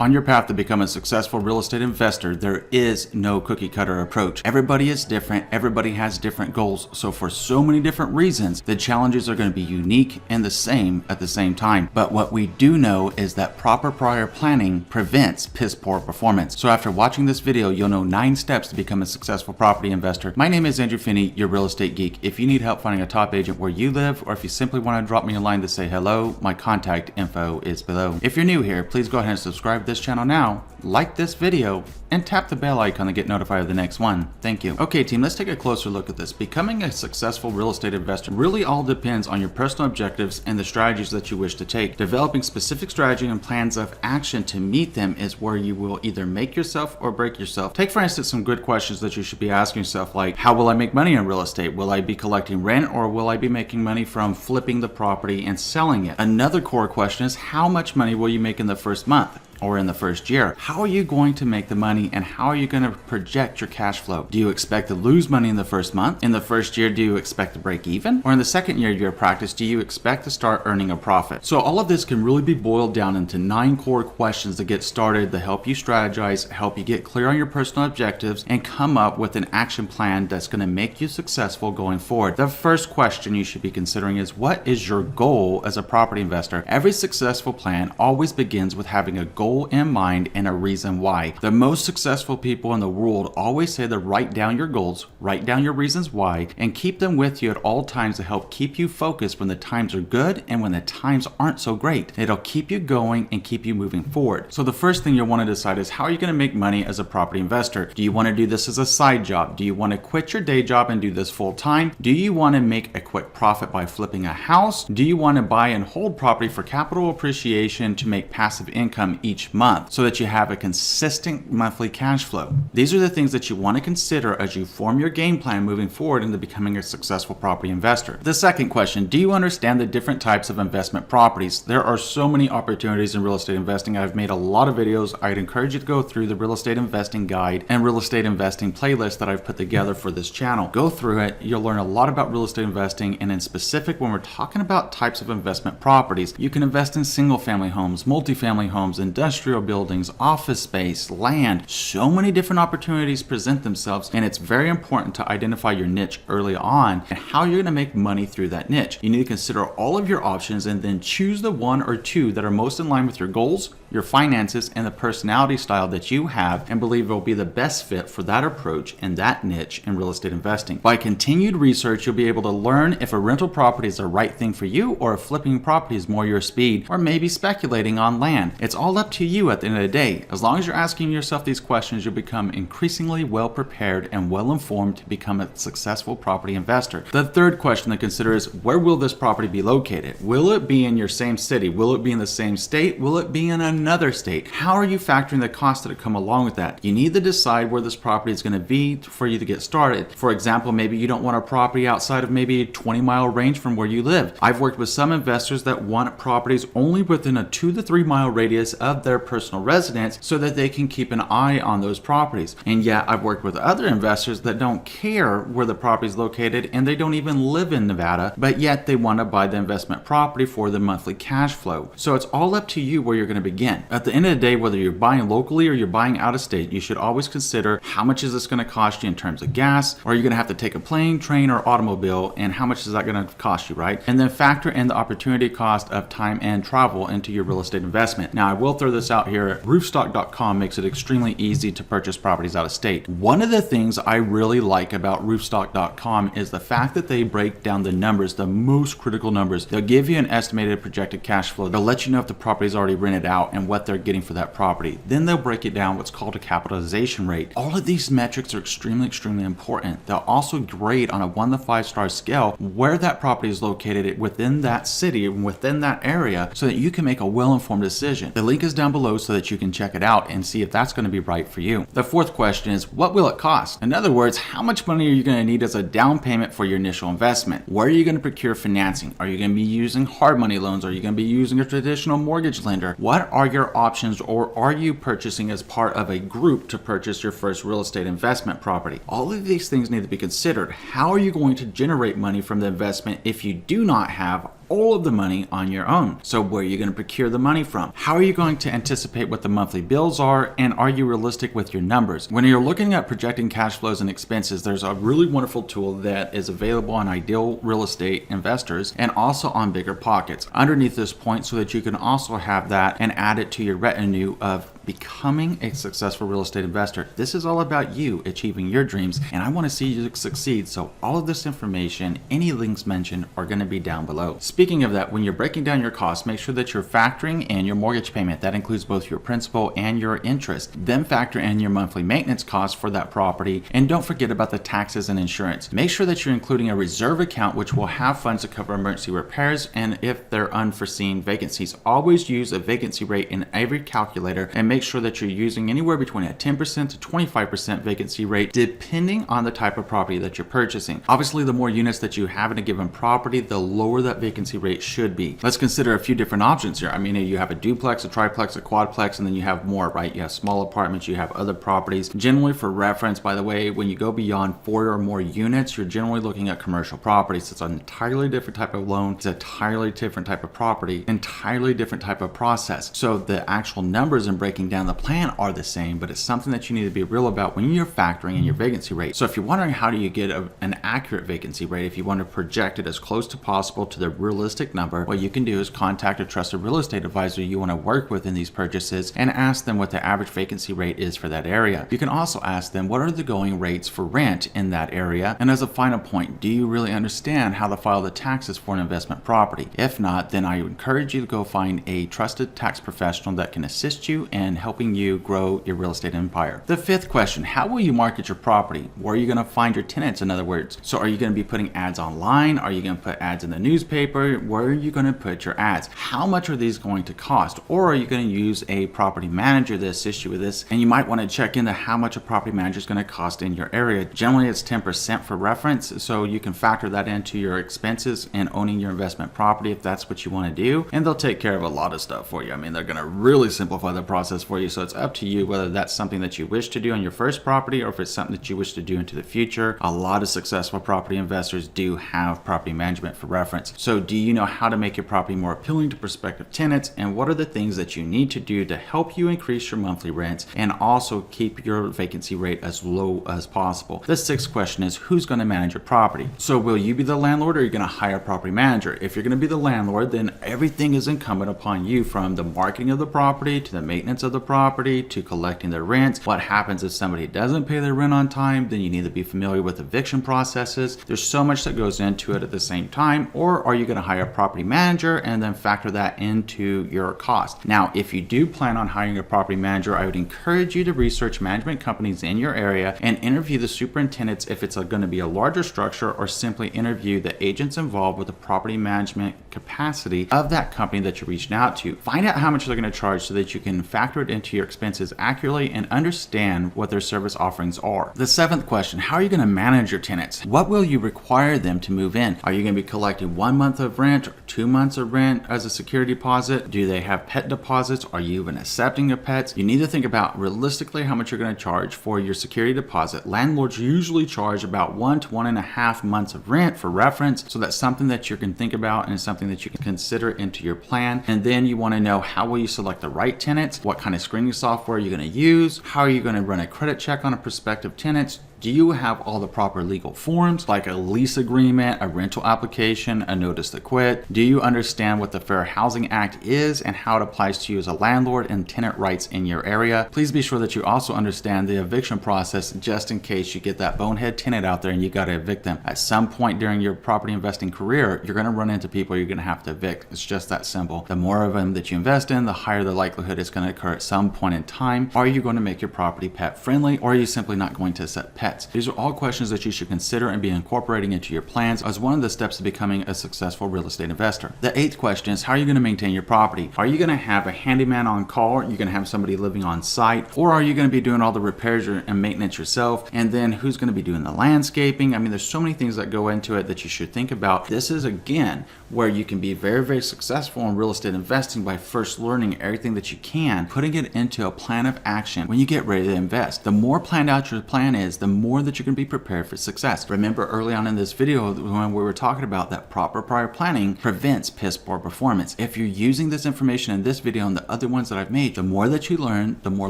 On your path to become a successful real estate investor, there is no cookie cutter approach. Everybody is different, everybody has different goals, so for so many different reasons, the challenges are going to be unique and the same at the same time. But what we do know is that proper prior planning prevents piss poor performance. So after watching this video, you'll know 9 steps to become a successful property investor. My name is Andrew Finney, your real estate geek. If you need help finding a top agent where you live, or if you simply want to drop me a line to say hello, my contact info is below. If you're new here, please go ahead and subscribe to this channel now, like this video, and tap the bell icon to get notified of the next one. Thank you. Okay team, let's take a closer look at this. Becoming a successful real estate investor really all depends on your personal objectives and the strategies that you wish to take. Developing specific strategy and plans of action to meet them is where you will either make yourself or break yourself. Take for instance some good questions that you should be asking yourself, like how will I make money in real estate? Will I be collecting rent, or will I be making money from flipping the property and selling it? Another core question is how much money will you make in the first month or in the first year? How are you going to make the money, and how are you going to project your cash flow? Do you expect to lose money in the first month? In the first year, do you expect to break even? Or in the second year of your practice, do you expect to start earning a profit? So all of this can really be boiled down into 9 core questions to get started, to help you strategize, help you get clear on your personal objectives, and come up with an action plan that's going to make you successful going forward. The first question you should be considering is, what is your goal as a property investor? Every successful plan always begins with having a goal in mind and a reason why. The most successful people in the world always say to write down your goals, write down your reasons why, and keep them with you at all times to help keep you focused when the times are good and when the times aren't so great. It'll keep you going and keep you moving forward. So the first thing you'll want to decide is, how are you going to make money as a property investor? Do you want to do this as a side job? Do you want to quit your day job and do this full time? Do you want to make a quick profit by flipping a house? Do you want to buy and hold property for capital appreciation to make passive income each month so that you have a consistent monthly cash flow? These are the things that you want to consider as you form your game plan moving forward into becoming a successful property investor. The second question, do you understand the different types of investment properties? There are so many opportunities in real estate investing. I've made a lot of videos. I'd encourage you to go through the real estate investing guide and real estate investing playlist that I've put together for this channel. Go through it. You'll learn a lot about real estate investing, and in specific, when we're talking about types of investment properties, you can invest in single family homes, multifamily homes, industrial buildings, office space, land. So many different opportunities present themselves, and it's very important to identify your niche early on and how you're going to make money through that niche. You need to consider all of your options and then choose the 1 or 2 that are most in line with your goals, your finances, and the personality style that you have, and believe will be the best fit for that approach and that niche in real estate investing. By continued research, you'll be able to learn if a rental property is the right thing for you, or if flipping property is more your speed, or maybe speculating on land. It's all up to you at the end of the day. As long as you're asking yourself these questions, you'll become increasingly well prepared and well informed to become a successful property investor. The third question to consider is, where will this property be located? Will it be in your same city? Will it be in the same state? Will it be in another state? How are you factoring the costs that come along with that? You need to decide where this property is going to be for you to get started. For example, maybe you don't want a property outside of maybe a 20-mile range from where you live. I've worked with some investors that want properties only within a 2 to 3 mile radius of their personal residence so that they can keep an eye on those properties. And yet I've worked with other investors that don't care where the property is located, and they don't even live in Nevada, but yet they want to buy the investment property for the monthly cash flow. So it's all up to you where you're going to begin. At the end of the day, whether you're buying locally or you're buying out of state, you should always consider, how much is this going to cost you in terms of gas? Or are you going to have to take a plane, train, or automobile? And how much is that going to cost you, right? And then factor in the opportunity cost of time and travel into your real estate investment. Now, I will throw this out here. Roofstock.com makes it extremely easy to purchase properties out of state. One of the things I really like about Roofstock.com is the fact that they break down the numbers, the most critical numbers. They'll give you an estimated projected cash flow. They'll let you know if the property is already rented out and what they're getting for that property. Then they'll break it down, what's called a capitalization rate. All of these metrics are extremely important. They'll also grade on a 1 to 5 star scale where that property is located within that city and within that area, so that you can make a well-informed decision. The link is down below so that you can check it out and see if that's going to be right for you. The fourth question is, what will it cost? In other words, how much money are you going to need as a down payment for your initial investment? Where are you going to procure financing? Are you going to be using hard money loans? Are you going to be using a traditional mortgage lender? What are your options, or are you purchasing as part of a group to purchase your first real estate investment property? All of these things need to be considered. How are you going to generate money from the investment if you do not have all of the money on your own. So where are you going to procure the money from? How are you going to anticipate what the monthly bills are? And are you realistic with your numbers? When you're looking at projecting cash flows and expenses, there's a really wonderful tool that is available on ideal real estate investors and also on Bigger Pockets underneath this point, so that you can also have that and add it to your retinue of becoming a successful real estate investor. This is all about you achieving your dreams, and I want to see you succeed. So all of this information, any links mentioned, are going to be down below. Speaking of that, when you're breaking down your costs, make sure that you're factoring in your mortgage payment. That includes both your principal and your interest. Then factor in your monthly maintenance costs for that property, and don't forget about the taxes and insurance. Make sure that you're including a reserve account, which will have funds to cover emergency repairs and if there are unforeseen vacancies. Always use a vacancy rate in every calculator, and make sure that you're using anywhere between a 10% to 25% vacancy rate depending on the type of property that you're purchasing. Obviously, the more units that you have in a given property, the lower that vacancy rate should be. Let's consider a few different options here. I mean, you have a duplex, a triplex, a quadplex, and then you have more, right? You have small apartments, you have other properties. Generally, for reference, by the way, when you go beyond 4 or more units, you're generally looking at commercial properties. It's an entirely different type of loan, it's an entirely different type of property, entirely different type of process. So the actual numbers and breaking down the plan are the same, but it's something that you need to be real about when you're factoring in your vacancy rate. So if you're wondering how do you get an accurate vacancy rate, if you want to project it as close to possible to the realistic number, what you can do is contact a trusted real estate advisor you want to work with in these purchases and ask them what the average vacancy rate is for that area. You can also ask them what are the going rates for rent in that area. And as a final point, do you really understand how to file the taxes for an investment property? If not, then I encourage you to go find a trusted tax professional that can assist you in helping you grow your real estate empire. The fifth question, how will you market your property? Where are you going to find your tenants, in other words? So are you going to be putting ads online? Are you going to put ads in the newspaper? Where are you going to put your ads? How much are these going to cost? Or are you going to use a property manager to assist you with this? And you might want to check into how much a property manager is going to cost in your area. Generally, it's 10% for reference, so you can factor that into your expenses and owning your investment property if that's what you want to do. And they'll take care of a lot of stuff for you. I mean, they're going to really simplify the process for you. So it's up to you whether that's something that you wish to do on your first property or if it's something that you wish to do into the future. A lot of successful property investors do have property management for reference. So do you know how to make your property more appealing to prospective tenants, and what are the things that you need to do to help you increase your monthly rents and also keep your vacancy rate as low as possible? The sixth question is, who's going to manage your property? So will you be the landlord, or are you going to hire a property manager? If you're going to be the landlord, then everything is incumbent upon you, from the marketing of the property to the maintenance of the property to collecting the rent. What happens if somebody doesn't pay their rent on time? Then you need to be familiar with eviction processes. There's so much that goes into it at the same time. Or are you going to hire a property manager and then factor that into your cost? Now, if you do plan on hiring a property manager, I would encourage you to research management companies in your area and interview the superintendents if it's going to be a larger structure, or simply interview the agents involved with the property management capacity of that company that you're reaching out to. Find out how much they're going to charge so that you can factor it into your expenses accurately and understand what their service offerings are. The seventh question, how are you going to manage your tenants? What will you require them to move in? Are you going to be collecting 1 month of rent or 2 months of rent as a security deposit? Do they have pet deposits? Are you even accepting of pets? You need to think about realistically how much you're going to charge for your security deposit. Landlords usually charge about 1 to 1.5 months of rent for reference, so that's something that you can think about and something that you can consider into your plan. And then you want to know, how will you select the right tenants? What kind of screening software are you going to use? How are you going to run a credit check on a prospective tenant? Do you have all the proper legal forms, like a lease agreement, a rental application, a notice to quit? Do you understand what the Fair Housing Act is and how it applies to you as a landlord and tenant rights in your area? Please be sure that you also understand the eviction process, just in case you get that bonehead tenant out there and you got to evict them. At some point during your property investing career, you're going to run into people you're going to have to evict. It's just that simple. The more of them that you invest in, the higher the likelihood it's going to occur at some point in time. Are you going to make your property pet friendly, or are you simply not going to accept pets? These are all questions that you should consider and be incorporating into your plans as one of the steps to becoming a successful real estate investor. The eighth question is, how are you going to maintain your property? Are you going to have a handyman on call? Are you going to have somebody living on site? Or are you going to be doing all the repairs and maintenance yourself? And then who's going to be doing the landscaping? I mean, there's so many things that go into it that you should think about. This is, again, where you can be very, very successful in real estate investing by first learning everything that you can, putting it into a plan of action when you get ready to invest. The more planned out your plan is, the more that you're going to be prepared for success. Remember early on in this video when we were talking about that proper prior planning prevents piss poor performance. If you're using this information in this video and the other ones that I've made, the more that you learn, the more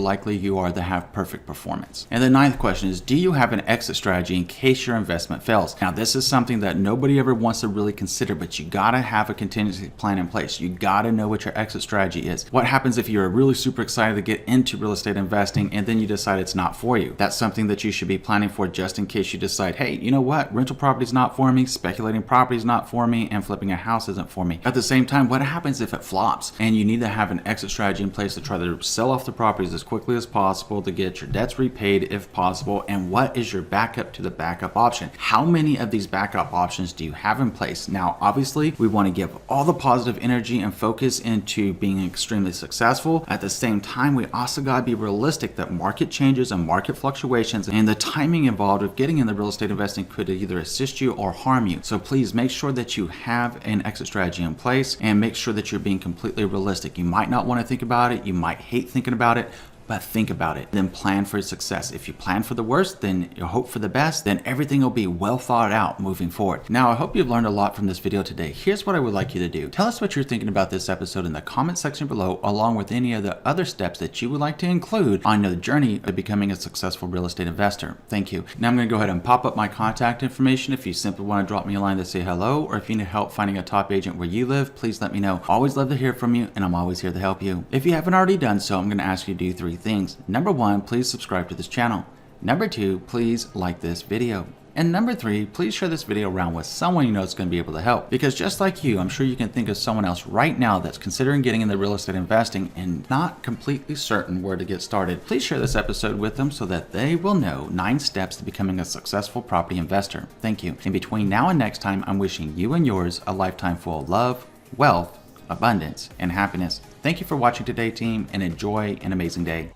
likely you are to have perfect performance. And the ninth question is, do you have an exit strategy in case your investment fails? Now, this is something that nobody ever wants to really consider, but you gotta have a contingency plan in place. You gotta know what your exit strategy is. What happens if you're really super excited to get into real estate investing and then you decide it's not for you? That's something that you should be planning for just in case you decide, hey, you know what? Rental property is not for me, speculating property is not for me, and flipping a house isn't for me. At the same time, what happens if it flops and you need to have an exit strategy in place to try to sell off the properties as quickly as possible to get your debts repaid if possible? And what is your backup to the backup option? How many of these backup options do you have in place? Now, obviously, we want to give all the positive energy and focus into being extremely successful. At the same time, we also got to be realistic that market changes and market fluctuations and the timing involved of getting into real estate investing could either assist you or harm you. So please make sure that you have an exit strategy in place and make sure that you're being completely realistic. You might not want to think about it. You might hate thinking about it, but think about it, then plan for success. If you plan for the worst, then you hope for the best, then everything will be well thought out moving forward. Now, I hope you've learned a lot from this video today. Here's what I would like you to do. Tell us what you're thinking about this episode in the comment section below, along with any of the other steps that you would like to include on the journey of becoming a successful real estate investor. Thank you. Now I'm gonna go ahead and pop up my contact information. If you simply wanna drop me a line to say hello, or if you need help finding a top agent where you live, please let me know. Always love to hear from you, and I'm always here to help you. If you haven't already done so, I'm gonna ask you to do three things. Number one, please subscribe to this channel. Number two, please like this video. And number three, please share this video around with someone you know is going to be able to help. Because just like you, I'm sure you can think of someone else right now that's considering getting into real estate investing and not completely certain where to get started. Please share this episode with them so that they will know 9 steps to becoming a successful property investor. Thank you. In between now and next time, I'm wishing you and yours a lifetime full of love, wealth, abundance, and happiness. Thank you for watching today, team, and enjoy an amazing day.